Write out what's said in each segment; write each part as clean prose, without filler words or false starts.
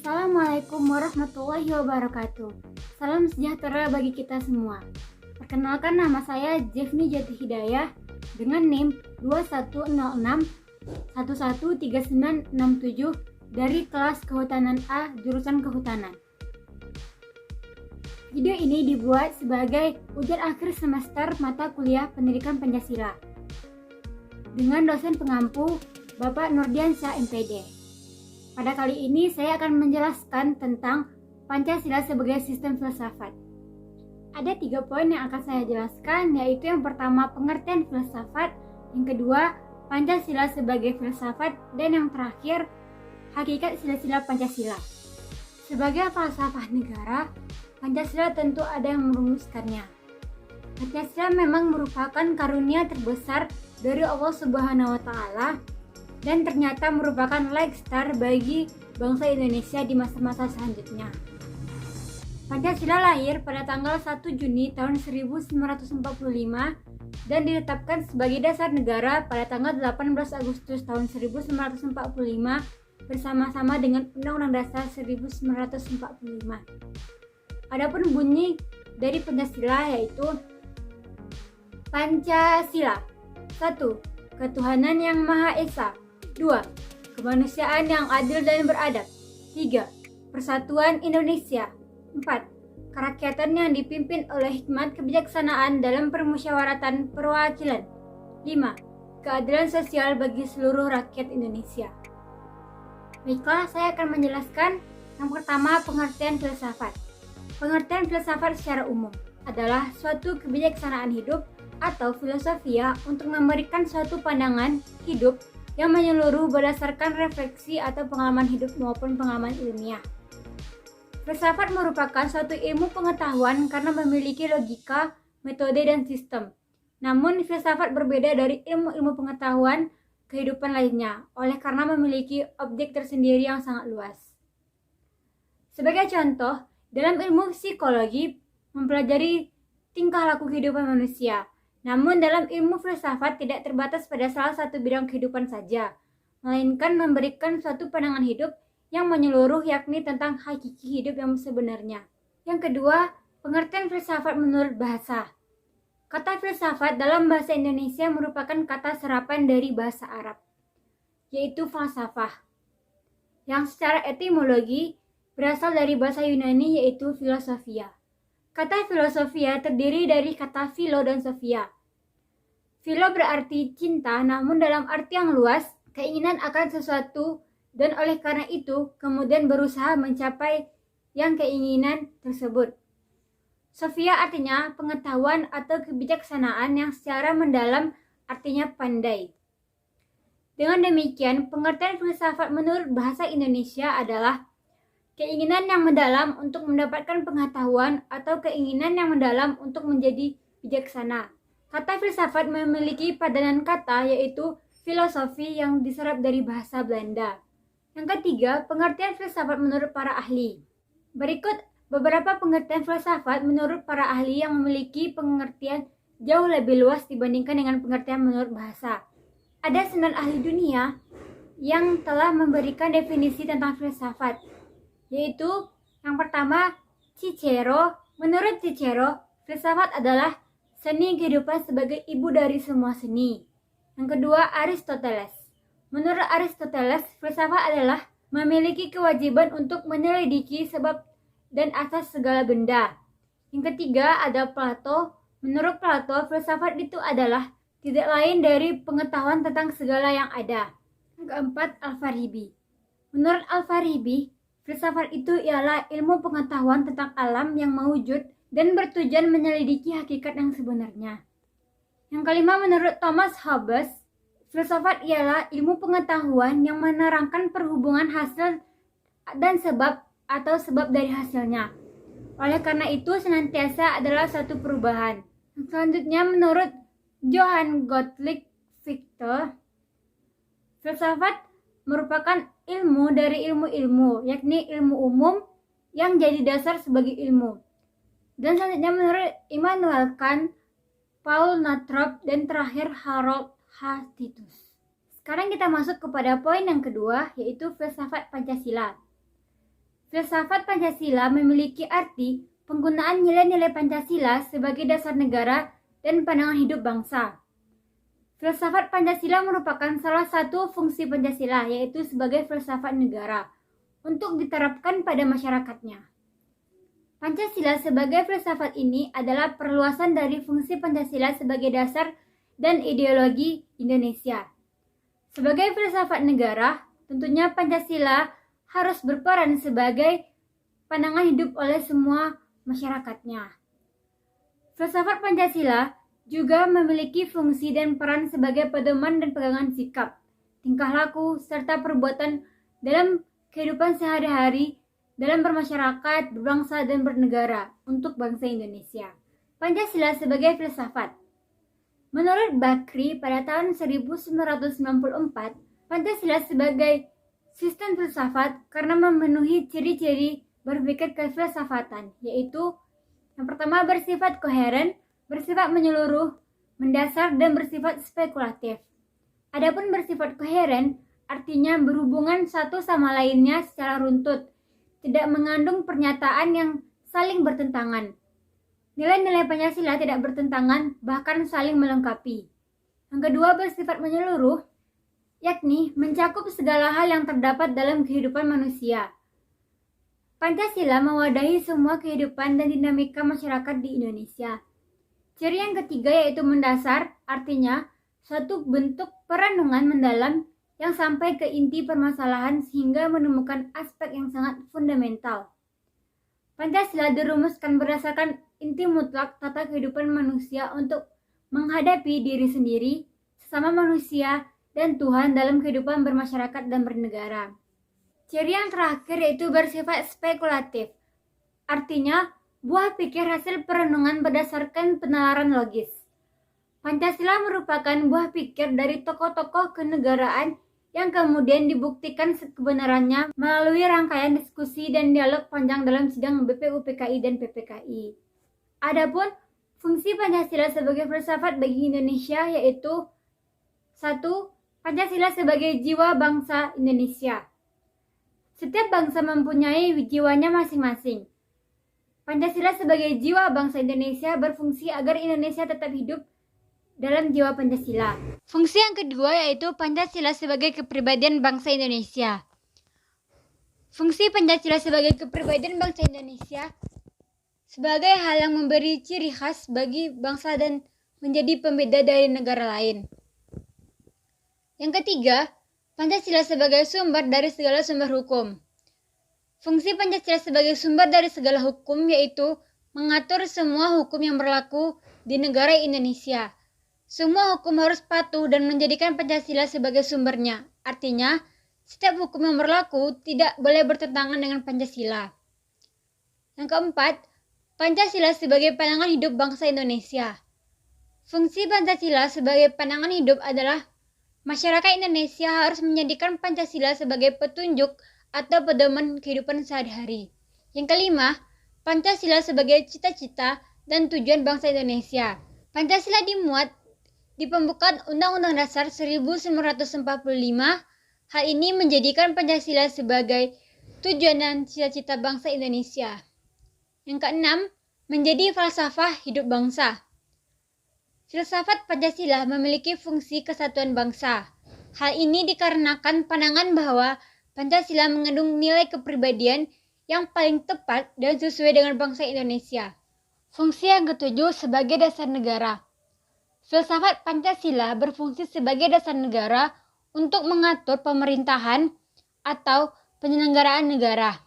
Assalamualaikum warahmatullahi wabarakatuh. Salam sejahtera bagi kita semua. Perkenalkan, nama saya Jefni Jati Hidayah dengan NIM 2106 113967 dari kelas Kehutanan A jurusan Kehutanan. Video ini dibuat sebagai ujian akhir semester mata kuliah Pendidikan Pancasila dengan dosen pengampu Bapak Nurdiansyah MPD. Pada kali ini saya akan menjelaskan tentang Pancasila sebagai sistem filsafat. Ada 3 poin yang akan saya jelaskan, yaitu yang pertama pengertian filsafat, yang kedua Pancasila sebagai filsafat, dan yang terakhir hakikat sila-sila Pancasila. Sebagai falsafah negara, Pancasila tentu ada yang merumuskannya. Pancasila memang merupakan karunia terbesar dari Allah Subhanahu wa Ta'ala, dan ternyata merupakan like star bagi bangsa Indonesia di masa-masa selanjutnya. Pancasila lahir pada tanggal 1 Juni tahun 1945 dan ditetapkan sebagai dasar negara pada tanggal 18 Agustus tahun 1945 bersama-sama dengan Undang-Undang Dasar 1945. Adapun bunyi dari Pancasila yaitu Pancasila. 1. Ketuhanan yang Maha Esa. 2. Kemanusiaan yang adil dan beradab. 3. Persatuan Indonesia. 4. Kerakyatan yang dipimpin oleh hikmat kebijaksanaan dalam permusyawaratan perwakilan. 5. Keadilan sosial bagi seluruh rakyat Indonesia. Baiklah, saya akan menjelaskan yang pertama pengertian filsafat. Pengertian filsafat secara umum adalah suatu kebijaksanaan hidup atau filosofia untuk memberikan suatu pandangan hidup yang menyeluruh berdasarkan refleksi atau pengalaman hidup maupun pengalaman ilmiah. Filsafat merupakan suatu ilmu pengetahuan karena memiliki logika, metode, dan sistem. Namun, filsafat berbeda dari ilmu-ilmu pengetahuan kehidupan lainnya, oleh karena memiliki objek tersendiri yang sangat luas. Sebagai contoh, dalam ilmu psikologi mempelajari tingkah laku kehidupan manusia. Namun dalam ilmu filsafat tidak terbatas pada salah satu bidang kehidupan saja, melainkan memberikan suatu pandangan hidup yang menyeluruh, yakni tentang hakiki hidup yang sebenarnya. Yang kedua, pengertian filsafat menurut bahasa. Kata filsafat dalam bahasa Indonesia merupakan kata serapan dari bahasa Arab, yaitu falsafah, yang secara etimologi berasal dari bahasa Yunani yaitu filosofia. Kata filosofia terdiri dari kata philo dan sophia. Philo berarti cinta, namun dalam arti yang luas, keinginan akan sesuatu, dan oleh karena itu kemudian berusaha mencapai yang keinginan tersebut. Sophia artinya pengetahuan atau kebijaksanaan yang secara mendalam, artinya pandai. Dengan demikian, pengertian filsafat menurut bahasa Indonesia adalah keinginan yang mendalam untuk mendapatkan pengetahuan atau keinginan yang mendalam untuk menjadi bijaksana. Kata filsafat memiliki padanan kata yaitu filosofi yang diserap dari bahasa Belanda. Yang ketiga, pengertian filsafat menurut para ahli. Berikut beberapa pengertian filsafat menurut para ahli yang memiliki pengertian jauh lebih luas dibandingkan dengan pengertian menurut bahasa. Ada 9 ahli dunia yang telah memberikan definisi tentang filsafat, yaitu yang pertama Cicero. Menurut Cicero, filsafat adalah seni kehidupan sebagai ibu dari semua seni. Yang kedua Aristoteles. Menurut Aristoteles, filsafat adalah memiliki kewajiban untuk menyelidiki sebab dan asas segala benda. Yang ketiga ada Plato. Menurut Plato, filsafat itu adalah tidak lain dari pengetahuan tentang segala yang ada. Yang keempat Al-Farabi. Menurut Al-Farabi, filsafat itu ialah ilmu pengetahuan tentang alam yang mewujud dan bertujuan menyelidiki hakikat yang sebenarnya. Yang kelima, menurut Thomas Hobbes, filsafat ialah ilmu pengetahuan yang menerangkan perhubungan hasil dan sebab atau sebab dari hasilnya. Oleh karena itu, senantiasa adalah satu perubahan. Selanjutnya, menurut Johann Gottlieb Fichte, filsafat merupakan ilmu dari ilmu-ilmu, yakni ilmu umum yang jadi dasar sebagai ilmu. Dan selanjutnya menurut Immanuel Kant, Paul Northrop, dan terakhir Harold H. Titus. Sekarang kita masuk kepada poin yang kedua, yaitu filsafat Pancasila. Filsafat Pancasila memiliki arti penggunaan nilai-nilai Pancasila sebagai dasar negara dan pandangan hidup bangsa. Filsafat Pancasila merupakan salah satu fungsi Pancasila, yaitu sebagai filsafat negara untuk diterapkan pada masyarakatnya. Pancasila sebagai filsafat ini adalah perluasan dari fungsi Pancasila sebagai dasar dan ideologi Indonesia. Sebagai filsafat negara, tentunya Pancasila harus berperan sebagai pandangan hidup oleh semua masyarakatnya. Filsafat Pancasila juga memiliki fungsi dan peran sebagai pedoman dan pegangan sikap, tingkah laku, serta perbuatan dalam kehidupan sehari-hari dalam bermasyarakat, berbangsa, dan bernegara untuk bangsa Indonesia. Pancasila sebagai filsafat. Menurut Bakri pada tahun 1994, Pancasila sebagai sistem filsafat karena memenuhi ciri-ciri berpikir kefilsafatan, yaitu yang pertama bersifat koheren, bersifat menyeluruh, mendasar, dan bersifat spekulatif. Adapun bersifat koheren artinya berhubungan satu sama lainnya secara runtut, tidak mengandung pernyataan yang saling bertentangan. Nilai-nilai Pancasila tidak bertentangan, bahkan saling melengkapi. Yang kedua bersifat menyeluruh, yakni mencakup segala hal yang terdapat dalam kehidupan manusia. Pancasila mewadahi semua kehidupan dan dinamika masyarakat di Indonesia. Ciri yang ketiga yaitu mendasar, artinya suatu bentuk perenungan mendalam yang sampai ke inti permasalahan sehingga menemukan aspek yang sangat fundamental. Pancasila dirumuskan berdasarkan inti mutlak tata kehidupan manusia untuk menghadapi diri sendiri, sesama manusia, dan Tuhan dalam kehidupan bermasyarakat dan bernegara. Ciri yang terakhir yaitu bersifat spekulatif. Artinya, buah pikir hasil perenungan berdasarkan penalaran logis. Pancasila merupakan buah pikir dari tokoh-tokoh kenegaraan yang kemudian dibuktikan kebenarannya melalui rangkaian diskusi dan dialog panjang dalam sidang BPUPKI dan PPKI. Adapun fungsi Pancasila sebagai filsafat bagi Indonesia yaitu 1. Pancasila sebagai jiwa bangsa Indonesia. Setiap bangsa mempunyai jiwanya masing-masing. Pancasila sebagai jiwa bangsa Indonesia berfungsi agar Indonesia tetap hidup dalam jiwa Pancasila. Fungsi yang kedua yaitu Pancasila sebagai kepribadian bangsa Indonesia. Fungsi Pancasila sebagai kepribadian bangsa Indonesia sebagai hal yang memberi ciri khas bagi bangsa dan menjadi pembeda dari negara lain. Yang ketiga, Pancasila sebagai sumber dari segala sumber hukum. Fungsi Pancasila sebagai sumber dari segala hukum yaitu mengatur semua hukum yang berlaku di negara Indonesia. Semua hukum harus patuh dan menjadikan Pancasila sebagai sumbernya. Artinya, setiap hukum yang berlaku tidak boleh bertentangan dengan Pancasila. Yang keempat, Pancasila sebagai pandangan hidup bangsa Indonesia. Fungsi Pancasila sebagai pandangan hidup adalah masyarakat Indonesia harus menjadikan Pancasila sebagai petunjuk atau pedoman kehidupan sehari-hari. Yang kelima, Pancasila sebagai cita-cita dan tujuan bangsa Indonesia. Pancasila dimuat di pembukaan Undang-Undang Dasar 1945. Hal ini menjadikan Pancasila sebagai tujuan dan cita-cita bangsa Indonesia. Yang keenam, menjadi falsafah hidup bangsa. Filsafat Pancasila memiliki fungsi kesatuan bangsa. Hal ini dikarenakan pandangan bahwa Pancasila mengandung nilai kepribadian yang paling tepat dan sesuai dengan bangsa Indonesia. Fungsi yang ketujuh sebagai dasar negara. Filsafat Pancasila berfungsi sebagai dasar negara untuk mengatur pemerintahan atau penyelenggaraan negara.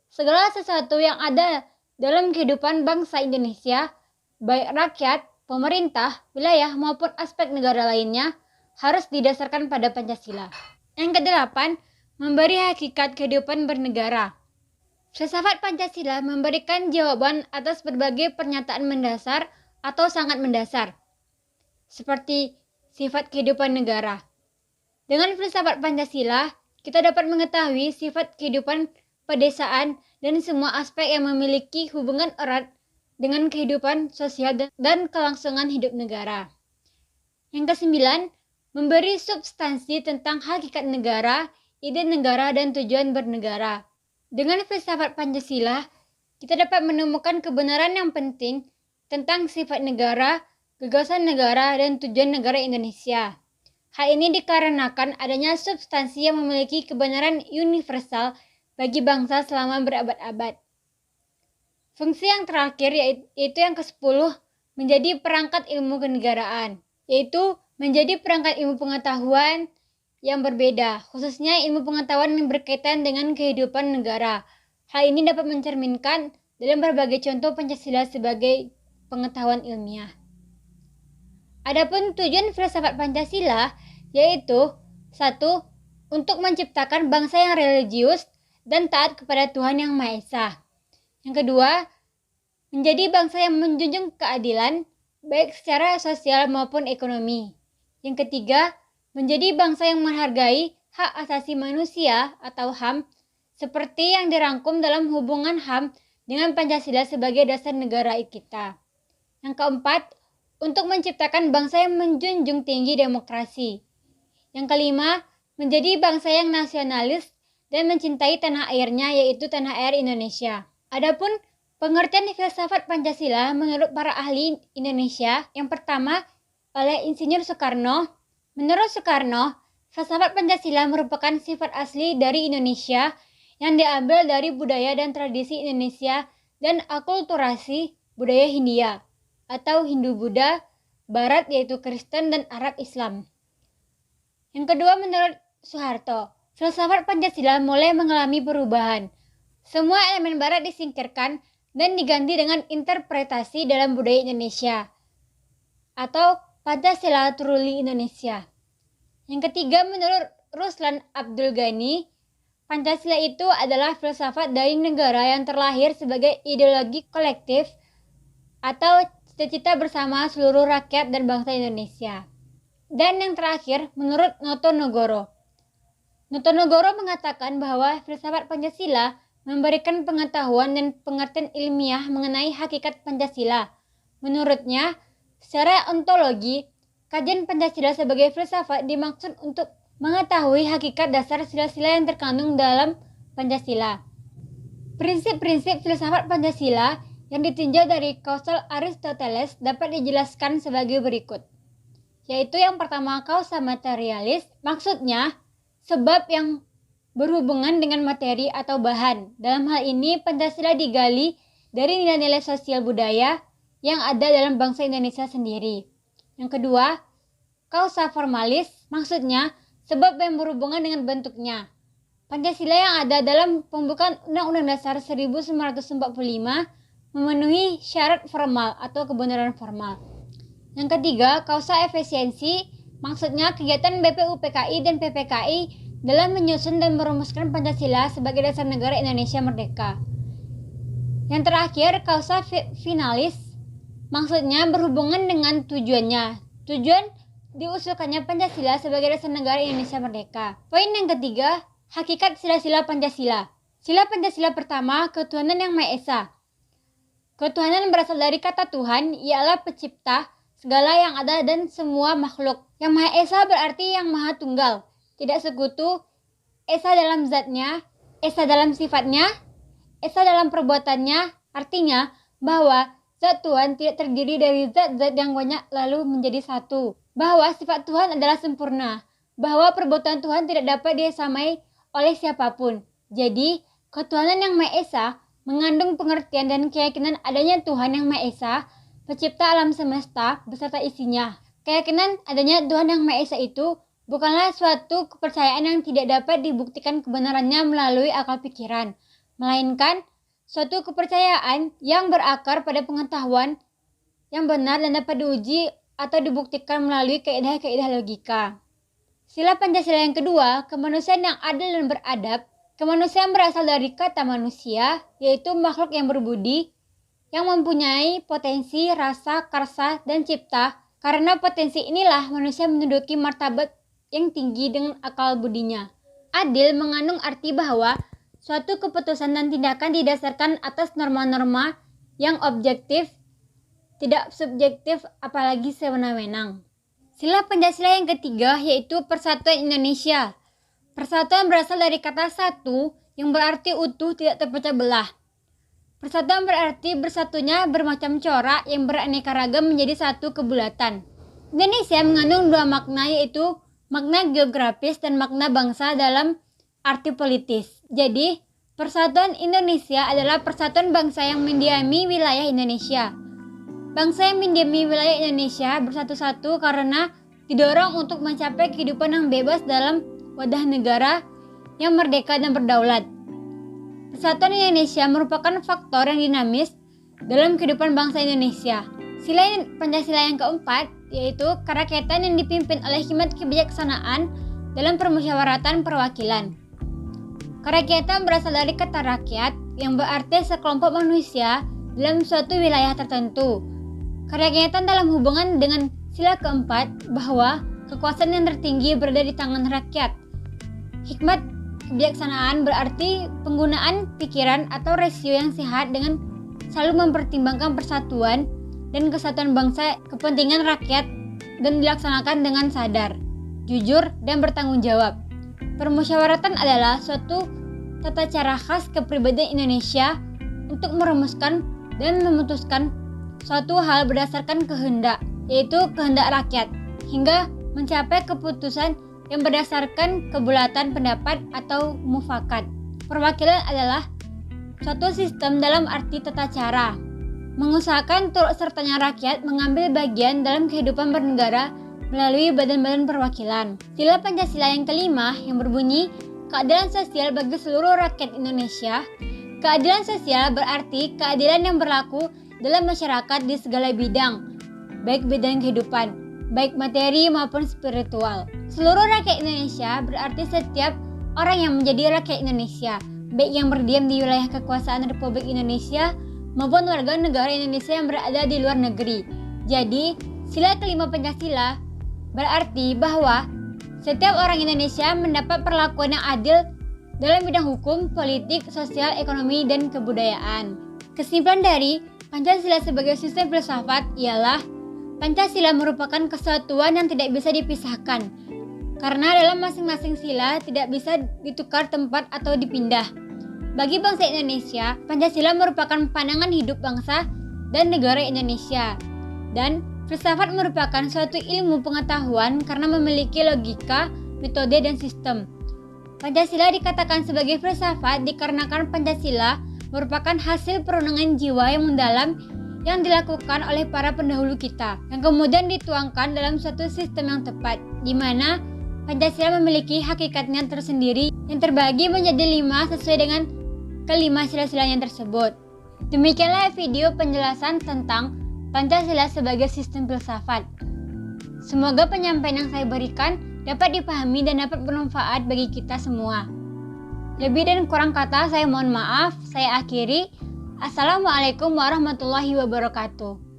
Segala sesuatu yang ada dalam kehidupan bangsa Indonesia, baik rakyat, pemerintah, wilayah maupun aspek negara lainnya harus didasarkan pada Pancasila. Yang kedelapan, memberi hakikat kehidupan bernegara. Filsafat Pancasila memberikan jawaban atas berbagai pernyataan mendasar atau sangat mendasar, seperti sifat kehidupan negara. Dengan filsafat Pancasila, kita dapat mengetahui sifat kehidupan pedesaan dan semua aspek yang memiliki hubungan erat dengan kehidupan sosial dan kelangsungan hidup negara. Yang kesembilan, memberi substansi tentang hakikat negara, ide negara, dan tujuan bernegara. Dengan filsafat Pancasila, kita dapat menemukan kebenaran yang penting tentang sifat negara, gagasan negara, dan tujuan negara Indonesia. Hal ini dikarenakan adanya substansi yang memiliki kebenaran universal bagi bangsa selama berabad-abad. Fungsi yang terakhir yaitu yang ke-10 menjadi perangkat ilmu kenegaraan, yaitu menjadi perangkat ilmu pengetahuan yang berbeda, khususnya ilmu pengetahuan yang berkaitan dengan kehidupan negara. Hal ini dapat mencerminkan dalam berbagai contoh Pancasila sebagai pengetahuan ilmiah. Adapun tujuan filsafat Pancasila yaitu 1. Untuk menciptakan bangsa yang religius dan taat kepada Tuhan Yang Maha Esa. Yang kedua, menjadi bangsa yang menjunjung keadilan baik secara sosial maupun ekonomi. Yang ketiga, menjadi bangsa yang menghargai hak asasi manusia atau HAM seperti yang dirangkum dalam hubungan HAM dengan Pancasila sebagai dasar negara kita. Yang keempat, untuk menciptakan bangsa yang menjunjung tinggi demokrasi. Yang kelima, menjadi bangsa yang nasionalis dan mencintai tanah airnya, yaitu tanah air Indonesia. Adapun pengertian filsafat Pancasila menurut para ahli Indonesia, yang pertama oleh Insinyur Soekarno. Menurut Soekarno, filsafat Pancasila merupakan sifat asli dari Indonesia yang diambil dari budaya dan tradisi Indonesia dan akulturasi budaya Hindia atau Hindu-Buddha Barat, yaitu Kristen dan Arab Islam. Yang kedua, menurut Soeharto, filsafat Pancasila mulai mengalami perubahan. Semua elemen Barat disingkirkan dan diganti dengan interpretasi dalam budaya Indonesia atau Pancasila Truly Indonesia. Yang ketiga, menurut Ruslan Abdul Ghani, Pancasila itu adalah filsafat dari negara yang terlahir sebagai ideologi kolektif atau cita-cita bersama seluruh rakyat dan bangsa Indonesia. Dan yang terakhir, menurut Notonegoro. Notonegoro mengatakan bahwa filsafat Pancasila memberikan pengetahuan dan pengertian ilmiah mengenai hakikat Pancasila. Menurutnya, secara ontologi, kajian Pancasila sebagai filsafat dimaksud untuk mengetahui hakikat dasar sila-sila yang terkandung dalam Pancasila. Prinsip-prinsip filsafat Pancasila yang ditinjau dari kausal Aristoteles dapat dijelaskan sebagai berikut. Yaitu yang pertama, kausa materialis, maksudnya sebab yang berhubungan dengan materi atau bahan. Dalam hal ini, Pancasila digali dari nilai-nilai sosial budaya yang ada dalam bangsa Indonesia sendiri. Yang kedua, kausa formalis, maksudnya sebab yang berhubungan dengan bentuknya. Pancasila yang ada dalam pembukaan Undang-Undang Dasar 1945 memenuhi syarat formal atau kebenaran formal. Yang ketiga, kausa efisiensi, maksudnya kegiatan BPUPKI dan PPKI dalam menyusun dan merumuskan Pancasila sebagai dasar negara Indonesia merdeka. Yang terakhir, kausa finalis, maksudnya berhubungan dengan tujuannya. Tujuan diusulkannya Pancasila sebagai dasar negara Indonesia merdeka. Poin yang ketiga, hakikat sila-sila Pancasila. Sila Pancasila pertama, ketuhanan yang Maha Esa. Ketuhanan berasal dari kata Tuhan, ialah pencipta segala yang ada dan semua makhluk. Yang Maha Esa berarti yang Maha Tunggal, tidak sekutu, Esa dalam zatnya, Esa dalam sifatnya, Esa dalam perbuatannya. Artinya bahwa zat Tuhan tidak terdiri dari zat-zat yang banyak lalu menjadi satu. Bahwa sifat Tuhan adalah sempurna. Bahwa perbuatan Tuhan tidak dapat disamai oleh siapapun. Jadi, ketuhanan yang Maha Esa mengandung pengertian dan keyakinan adanya Tuhan yang Maha Esa, pencipta alam semesta beserta isinya. Keyakinan adanya Tuhan yang Maha Esa itu bukanlah suatu kepercayaan yang tidak dapat dibuktikan kebenarannya melalui akal pikiran, melainkan suatu kepercayaan yang berakar pada pengetahuan yang benar dan dapat diuji atau dibuktikan melalui kaidah-kaidah logika. Sila Pancasila yang kedua, kemanusiaan yang adil dan beradab. Kemanusiaan berasal dari kata manusia, yaitu makhluk yang berbudi, yang mempunyai potensi, rasa, karsa, dan cipta. Karena potensi inilah manusia menduduki martabat yang tinggi dengan akal budinya. Adil mengandung arti bahwa suatu keputusan dan tindakan didasarkan atas norma-norma yang objektif, tidak subjektif apalagi sewenang-wenang. Sila Pancasila yang ketiga yaitu Persatuan Indonesia. Persatuan berasal dari kata satu yang berarti utuh tidak terpecah belah. Persatuan berarti bersatunya bermacam corak yang beraneka ragam menjadi satu kebulatan. Indonesia mengandung dua makna, yaitu makna geografis dan makna bangsa dalam arti politis. Jadi, persatuan Indonesia adalah persatuan bangsa yang mendiami wilayah Indonesia. Bangsa yang mendiami wilayah Indonesia bersatu-satu karena didorong untuk mencapai kehidupan yang bebas dalam wadah negara yang merdeka dan berdaulat. Persatuan Indonesia merupakan faktor yang dinamis dalam kehidupan bangsa Indonesia. Sila Pancasila yang keempat, yaitu kerakyatan yang dipimpin oleh hikmat kebijaksanaan dalam permusyawaratan perwakilan. Kerakyatan berasal dari kata rakyat yang berarti sekelompok manusia dalam suatu wilayah tertentu. Kerakyatan dalam hubungan dengan sila keempat bahwa kekuasaan yang tertinggi berada di tangan rakyat. Hikmat kebijaksanaan berarti penggunaan pikiran atau rasio yang sehat dengan selalu mempertimbangkan persatuan dan kesatuan bangsa, kepentingan rakyat, dan dilaksanakan dengan sadar, jujur, dan bertanggung jawab. Permusyawaratan adalah suatu tata cara khas kepribadian Indonesia untuk merumuskan dan memutuskan suatu hal berdasarkan kehendak, yaitu kehendak rakyat, hingga mencapai keputusan yang berdasarkan kebulatan pendapat atau mufakat. Perwakilan adalah suatu sistem dalam arti tata cara, mengusahakan turut sertanya rakyat mengambil bagian dalam kehidupan bernegara melalui badan-badan perwakilan. Sila Pancasila yang kelima yang berbunyi keadilan sosial bagi seluruh rakyat Indonesia. Keadilan sosial berarti keadilan yang berlaku dalam masyarakat di segala bidang, baik bidang kehidupan, baik materi maupun spiritual. Seluruh rakyat Indonesia berarti setiap orang yang menjadi rakyat Indonesia, baik yang berdiam di wilayah kekuasaan Republik Indonesia maupun warga negara Indonesia yang berada di luar negeri. Jadi, sila kelima Pancasila berarti bahwa setiap orang Indonesia mendapat perlakuan yang adil dalam bidang hukum, politik, sosial, ekonomi, dan kebudayaan. Kesimpulan dari Pancasila sebagai sistem filsafat ialah Pancasila merupakan kesatuan yang tidak bisa dipisahkan, karena dalam masing-masing sila tidak bisa ditukar tempat atau dipindah. Bagi bangsa Indonesia, Pancasila merupakan pandangan hidup bangsa dan negara Indonesia. Dan filsafat merupakan suatu ilmu pengetahuan karena memiliki logika, metode, dan sistem. Pancasila dikatakan sebagai filsafat dikarenakan Pancasila merupakan hasil perenungan jiwa yang mendalam yang dilakukan oleh para pendahulu kita, yang kemudian dituangkan dalam suatu sistem yang tepat, di mana Pancasila memiliki hakikatnya tersendiri yang terbagi menjadi 5 sesuai dengan kelima sila-silanya tersebut. Demikianlah video penjelasan tentang Pancasila sebagai sistem filsafat. Semoga penyampaian yang saya berikan dapat dipahami dan dapat bermanfaat bagi kita semua. Lebih dan kurang kata saya mohon maaf. Saya akhiri. Assalamualaikum warahmatullahi wabarakatuh.